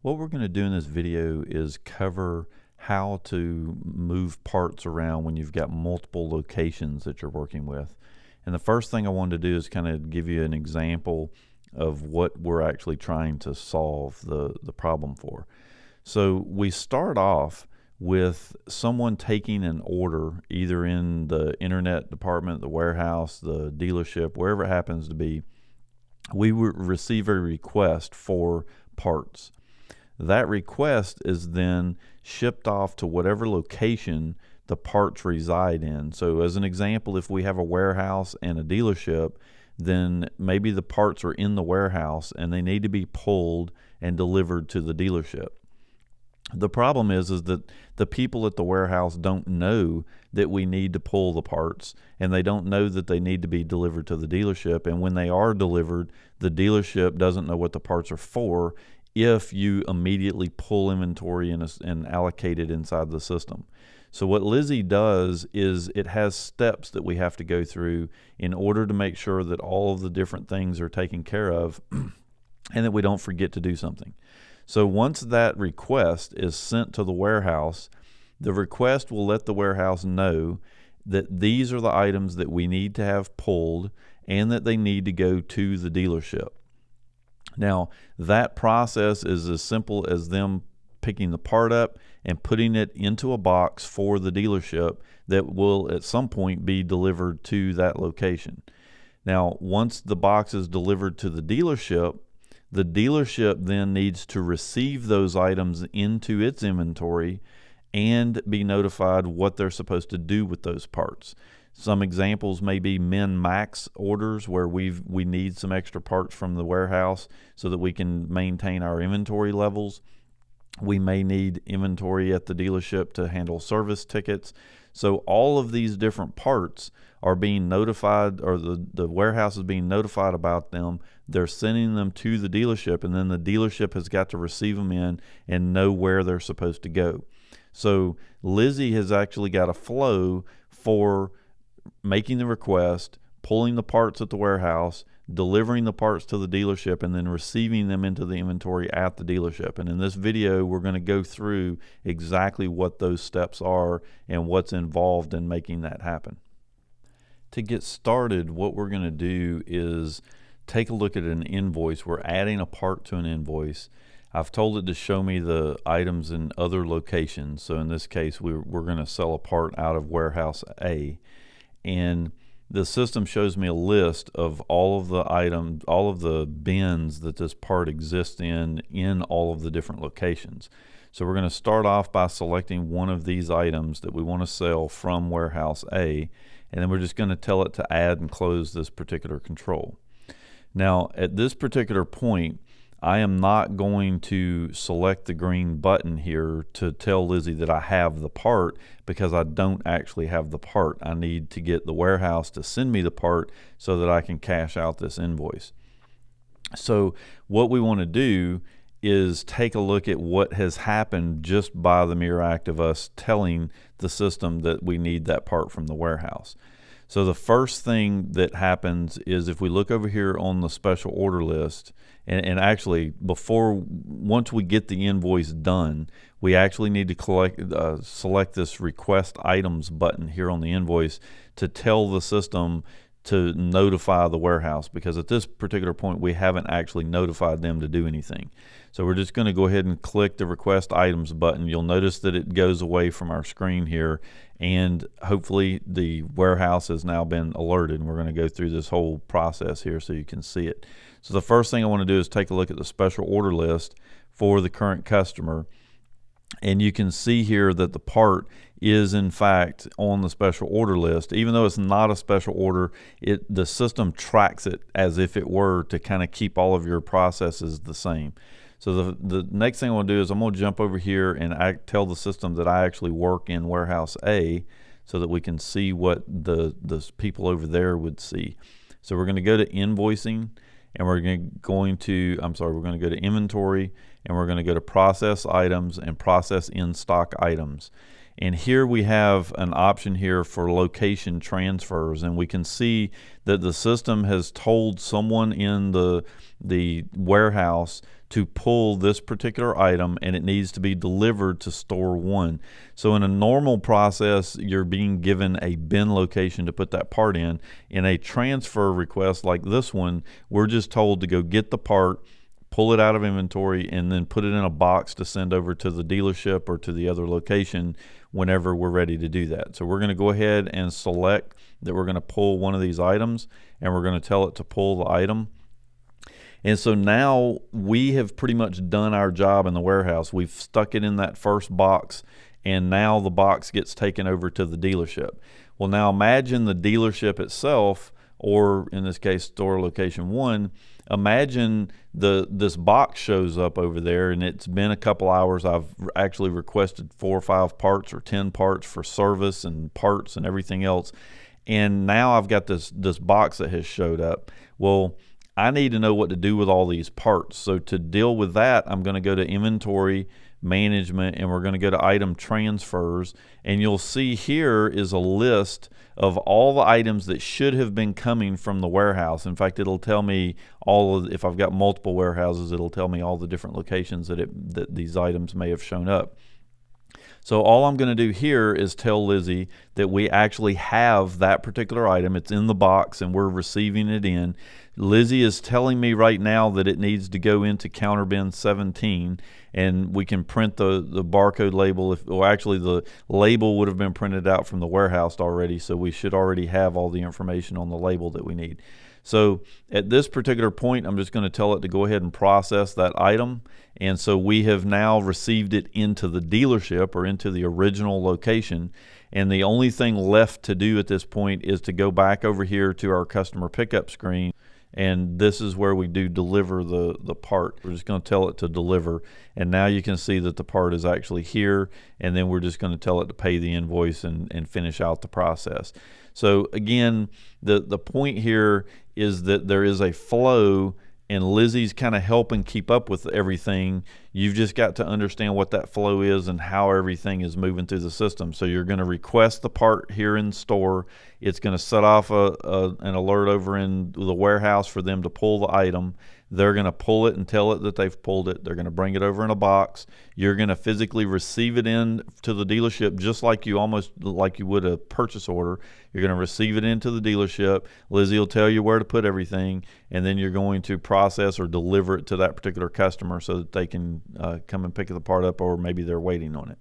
What we're going to do in this video is cover how to move parts around when you've got multiple locations that you're working with. And the first thing I wanted to do is kind of give you an example of what we're actually trying to solve the problem for. So we start off with someone taking an order either in the internet department, the warehouse, the dealership, wherever it happens to be. We receive a request for parts. That request is then shipped off to whatever location the parts reside in. So as an example, if we have a warehouse and a dealership, then maybe the parts are in the warehouse and they need to be pulled and delivered to the dealership. The problem is that the people at the warehouse don't know that we need to pull the parts, and they don't know that they need to be delivered to the dealership. And when they are delivered, the dealership doesn't know what the parts are for if you immediately pull inventory and allocate it inside the system. So what Lizzy does is it has steps that we have to go through in order to make sure that all of the different things are taken care of and that we don't forget to do something. So once that request is sent to the warehouse, the request will let the warehouse know that these are the items that we need to have pulled and that they need to go to the dealership. Now, that process is as simple as them picking the part up and putting it into a box for the dealership that will at some point be delivered to that location. Now, once the box is delivered to the dealership then needs to receive those items into its inventory and be notified what they're supposed to do with those parts. Some examples may be min-max orders where we need some extra parts from the warehouse so that we can maintain our inventory levels. We may need inventory at the dealership to handle service tickets. So all of these different parts are being notified, or the warehouse is being notified about them. They're sending them to the dealership, and then the dealership has got to receive them in and know where they're supposed to go. So Lizzy has actually got a flow for making the request, pulling the parts at the warehouse, delivering the parts to the dealership, and then receiving them into the inventory at the dealership. And in this video, we're going to go through exactly what those steps are and what's involved in making that happen. To get started, what we're going to do is take a look at an invoice. We're adding a part to an invoice. I've told it to show me the items in other locations. So in this case, we're going to sell a part out of warehouse A. And the system shows me a list of all of the items, all of the bins that this part exists in all of the different locations. So we're going to start off by selecting one of these items that we want to sell from warehouse A, and then we're just going to tell it to add and close this particular control. Now, at this particular point, I am not going to select the green button here to tell Lizzy that I have the part, because I don't actually have the part. I need to get the warehouse to send me the part so that I can cash out this invoice. So what we want to do is take a look at what has happened just by the mere act of us telling the system that we need that part from the warehouse. So the first thing that happens is if we look over here on the special order list, and actually once we get the invoice done, we actually need to select this request items button here on the invoice to tell the system to notify the warehouse, because at this particular point we haven't actually notified them to do anything. So we're just going to go ahead and click the request items button. You'll notice that it goes away from our screen here, and hopefully the warehouse has now been alerted, and we're going to go through this whole process here so you can see it. So the first thing I want to do is take a look at the special order list for the current customer, and you can see here that the part is in fact on the special order list. Even though it's not a special order, the system tracks it as if it were, to kind of keep all of your processes the same. So the next thing I want to do is I'm going to jump over here and tell the system that I actually work in warehouse A, so that we can see what the people over there would see. So we're going to go to invoicing, and we're going to go to inventory, and we're going to go to process items and process in stock items. And here we have an option here for location transfers, and we can see that the system has told someone in the warehouse to pull this particular item, and it needs to be delivered to store 1. So in a normal process, you're being given a bin location to put that part in. In a transfer request like this one, we're just told to go get the part, pull it out of inventory, and then put it in a box to send over to the dealership or to the other location whenever we're ready to do that. So we're going to go ahead and select that we're going to pull one of these items, and we're going to tell it to pull the item. And so now we have pretty much done our job in the warehouse. We've stuck it in that first box, and now the box gets taken over to the dealership. Well, now imagine the dealership itself, or in this case, store location 1. Imagine this box shows up over there, and it's been a couple hours. I've actually requested 4 or 5 parts or 10 parts for service and parts and everything else. And now I've got this box that has showed up. Well, I need to know what to do with all these parts. So to deal with that, I'm going to go to inventory management, and we're going to go to item transfers, and you'll see here is a list of all the items that should have been coming from the warehouse. In fact, it'll tell me if I've got multiple warehouses, it'll tell me all the different locations that these items may have shown up. So all I'm going to do here is tell Lizzy that we actually have that particular item. It's in the box and we're receiving it in. Lizzy is telling me right now that it needs to go into counter bin 17, and we can print the barcode label. Actually the label would have been printed out from the warehouse already, so we should already have all the information on the label that we need. So at this particular point, I'm just going to tell it to go ahead and process that item. And so we have now received it into the dealership or into the original location. And the only thing left to do at this point is to go back over here to our customer pickup screen. And this is where we do deliver the part. We're just going to tell it to deliver. And now you can see that the part is actually here. And then we're just going to tell it to pay the invoice and finish out the process. So again, the point here is that there is a flow, and Lizzy's kind of helping keep up with everything. You've just got to understand what that flow is and how everything is moving through the system. So you're going to request the part here in store. It's going to set off an alert over in the warehouse for them to pull the item. They're going to pull it and tell it that they've pulled it. They're going to bring it over in a box. You're going to physically receive it in to the dealership, just like you would a purchase order. You're going to receive it into the dealership. Lizzy will tell you where to put everything, and then you're going to process or deliver it to that particular customer so that they can come and pick the part up, or maybe they're waiting on it.